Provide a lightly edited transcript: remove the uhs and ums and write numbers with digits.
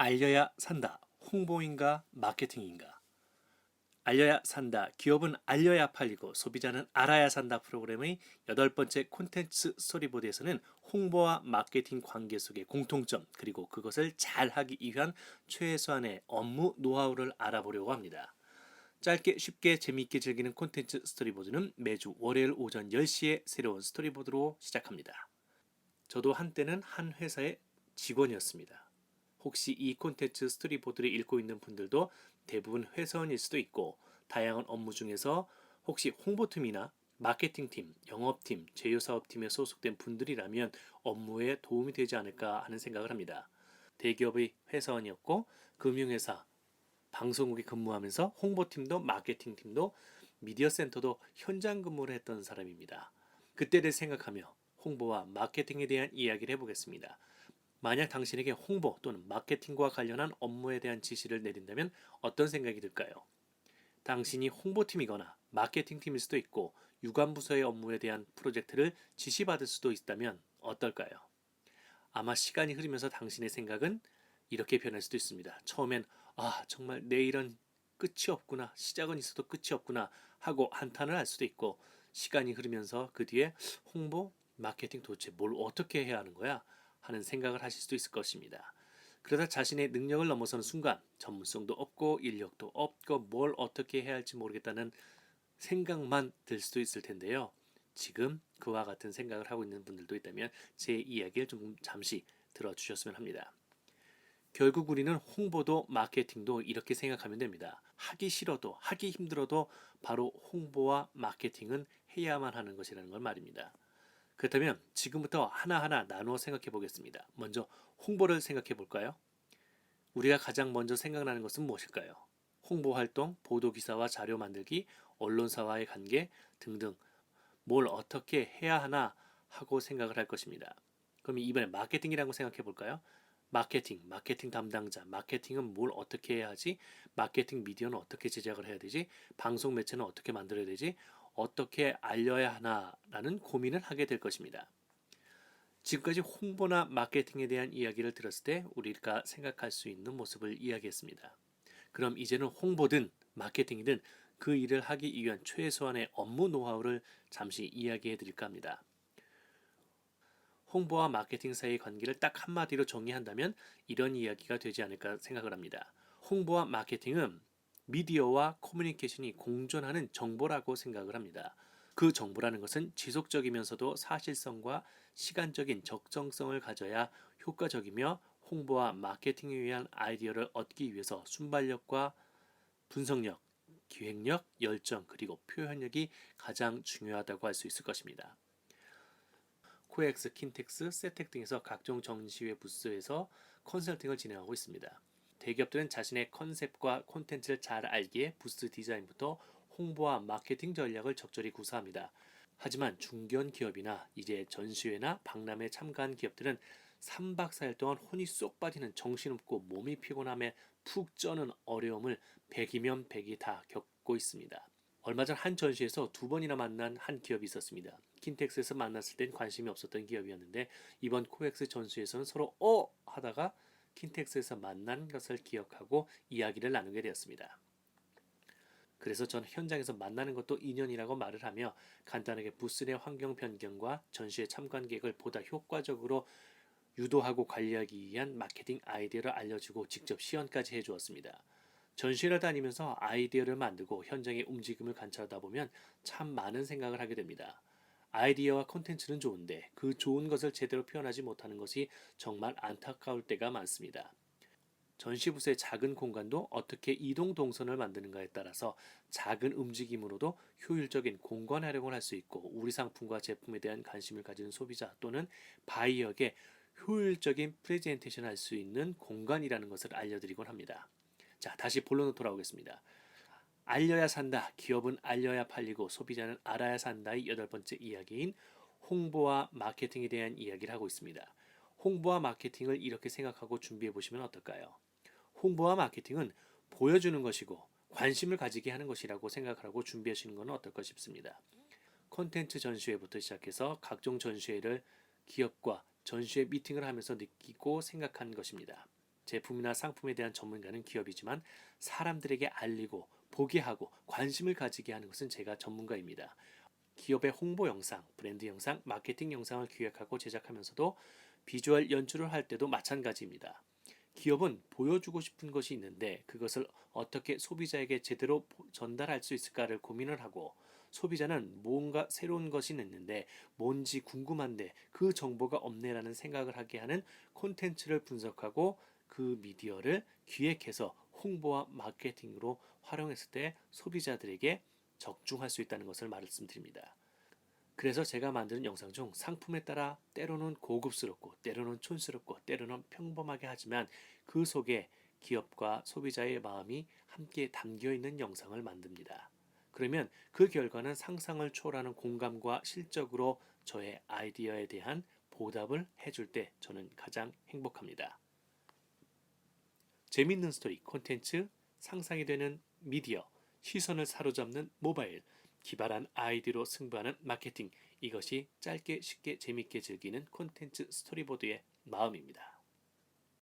알려야 산다. 홍보인가 마케팅인가? 알려야 산다. 기업은 알려야 팔리고 소비자는 알아야 산다 프로그램의 여덟 번째 콘텐츠 스토리보드에서는 홍보와 마케팅 관계 속의 공통점 그리고 그것을 잘하기 위한 최소한의 업무 노하우를 알아보려고 합니다. 짧게 쉽게 재미있게 즐기는 콘텐츠 스토리보드는 매주 월요일 오전 10시에 새로운 스토리보드로 시작합니다. 저도 한때는 한 회사의 직원이었습니다. 혹시 이 콘텐츠 스토리보드를 읽고 있는 분들도 대부분 회사원일 수도 있고 다양한 업무 중에서 혹시 홍보팀이나 마케팅팀, 영업팀, 제휴사업팀에 소속된 분들이라면 업무에 도움이 되지 않을까 하는 생각을 합니다. 대기업의 회사원이었고 금융회사, 방송국에 근무하면서 홍보팀도 마케팅팀도 미디어센터도 현장 근무를 했던 사람입니다. 그때를 생각하며 홍보와 마케팅에 대한 이야기를 해보겠습니다. 만약 당신에게 홍보 또는 마케팅과 관련한 업무에 대한 지시를 내린다면 어떤 생각이 들까요? 당신이 홍보팀이거나 마케팅팀일 수도 있고 유관부서의 업무에 대한 프로젝트를 지시받을 수도 있다면 어떨까요? 아마 시간이 흐르면서 당신의 생각은 이렇게 변할 수도 있습니다. 처음엔 정말 내 일은 끝이 없구나, 시작은 있어도 끝이 없구나 하고 한탄을 할 수도 있고 시간이 흐르면서 그 뒤에 홍보, 마케팅 도대체 뭘 어떻게 해야 하는 거야? 하는 생각을 하실 수도 있을 것입니다. 그러다 자신의 능력을 넘어서는 순간 전문성도 없고 인력도 없고 뭘 어떻게 해야 할지 모르겠다는 생각만 들 수도 있을 텐데요. 지금 그와 같은 생각을 하고 있는 분들도 있다면 제 이야기를 좀 잠시 들어주셨으면 합니다. 결국 우리는 홍보도 마케팅도 이렇게 생각하면 됩니다. 하기 싫어도 하기 힘들어도 바로 홍보와 마케팅은 해야만 하는 것이라는 걸 말입니다. 그렇다면 지금부터 하나하나 나누어 생각해 보겠습니다. 먼저 홍보를 생각해 볼까요? 우리가 가장 먼저 생각나는 것은 무엇일까요? 홍보 활동, 보도 기사와 자료 만들기, 언론사와의 관계 등등 뭘 어떻게 해야 하나 하고 생각을 할 것입니다. 그럼 이번에 마케팅이라고 생각해 볼까요? 마케팅 담당자, 마케팅은 뭘 어떻게 해야 하지? 마케팅 미디어는 어떻게 제작을 해야 되지? 방송 매체는 어떻게 만들어야 되지? 어떻게 알려야 하나라는 고민을 하게 될 것입니다. 지금까지 홍보나 마케팅에 대한 이야기를 들었을 때 우리가 생각할 수 있는 모습을 이야기했습니다. 그럼 이제는 홍보든 마케팅이든 그 일을 하기 위한 최소한의 업무 노하우를 잠시 이야기해 드릴까 합니다. 홍보와 마케팅 사이의 관계를 딱 한마디로 정의한다면 이런 이야기가 되지 않을까 생각을 합니다. 홍보와 마케팅은 미디어와 커뮤니케이션이 공존하는 정보라고 생각을 합니다. 그 정보라는 것은 지속적이면서도 사실성과 시간적인 적정성을 가져야 효과적이며 홍보와 마케팅에 위한 아이디어를 얻기 위해서 순발력과 분석력, 기획력, 열정 그리고 표현력이 가장 중요하다고 할 수 있을 것입니다. 코엑스, 킨텍스, 세텍 등에서 각종 전시회 부스에서 컨설팅을 진행하고 있습니다. 대기업들은 자신의 컨셉과 콘텐츠를 잘 알기에 부스 디자인부터 홍보와 마케팅 전략을 적절히 구사합니다. 하지만 중견 기업이나 이제 전시회나 박람회에 참가한 기업들은 3박 4일 동안 혼이 쏙 빠지는 정신없고 몸이 피곤함에 푹 쩌는 어려움을 100이면 100이 다 겪고 있습니다. 얼마 전 한 전시에서 두 번이나 만난 한 기업이 있었습니다. 킨텍스에서 만났을 땐 관심이 없었던 기업이었는데 이번 코엑스 전시에서는 서로 하다가 킨텍스에서 만난 것을 기억하고 이야기를 나누게 되었습니다. 그래서 전 현장에서 만나는 것도 인연이라고 말을 하며 간단하게 부스 내 환경 변경과 전시회 참관 계획을 보다 효과적으로 유도하고 관리하기 위한 마케팅 아이디어를 알려주고 직접 시연까지 해주었습니다. 전시회를 다니면서 아이디어를 만들고 현장의 움직임을 관찰하다 보면 참 많은 생각을 하게 됩니다. 아이디어와 콘텐츠는 좋은데 그 좋은 것을 제대로 표현하지 못하는 것이 정말 안타까울 때가 많습니다. 전시부스의 작은 공간도 어떻게 이동 동선을 만드는가에 따라서 작은 움직임으로도 효율적인 공간 활용을 할 수 있고 우리 상품과 제품에 대한 관심을 가지는 소비자 또는 바이어에게 효율적인 프레젠테이션을 할 수 있는 공간이라는 것을 알려드리곤 합니다. 자, 다시 본론으로 돌아오겠습니다. 알려야 산다. 기업은 알려야 팔리고 소비자는 알아야 산다의 여덟 번째 이야기인 홍보와 마케팅에 대한 이야기를 하고 있습니다. 홍보와 마케팅을 이렇게 생각하고 준비해 보시면 어떨까요? 홍보와 마케팅은 보여주는 것이고 관심을 가지게 하는 것이라고 생각하고 준비하시는 것은 어떨까 싶습니다. 콘텐츠 전시회부터 시작해서 각종 전시회를 기업과 전시회 미팅을 하면서 느끼고 생각한 것입니다. 제품이나 상품에 대한 전문가는 기업이지만 사람들에게 알리고 보게 하고 관심을 가지게 하는 것은 제가 전문가입니다. 기업의 홍보 영상, 브랜드 영상, 마케팅 영상을 기획하고 제작하면서도 비주얼 연출을 할 때도 마찬가지입니다. 기업은 보여주고 싶은 것이 있는데 그것을 어떻게 소비자에게 제대로 전달할 수 있을까를 고민을 하고, 소비자는 뭔가 새로운 것이 있는데 뭔지 궁금한데 그 정보가 없네라는 생각을 하게 하는 콘텐츠를 분석하고 그 미디어를 기획해서 홍보와 마케팅으로 활용했을 때 소비자들에게 적중할 수 있다는 것을 말씀드립니다. 그래서 제가 만드는 영상 중 상품에 따라 때로는 고급스럽고 때로는 촌스럽고 때로는 평범하게 하지만 그 속에 기업과 소비자의 마음이 함께 담겨 있는 영상을 만듭니다. 그러면 그 결과는 상상을 초월하는 공감과 실적으로 저의 아이디어에 대한 보답을 해줄 때 저는 가장 행복합니다. 재밌는 스토리, 콘텐츠, 상상이 되는 미디어, 시선을 사로잡는 모바일, 기발한 아이디로 승부하는 마케팅, 이것이 짧게 쉽게 재밌게 즐기는 콘텐츠 스토리보드의 마음입니다.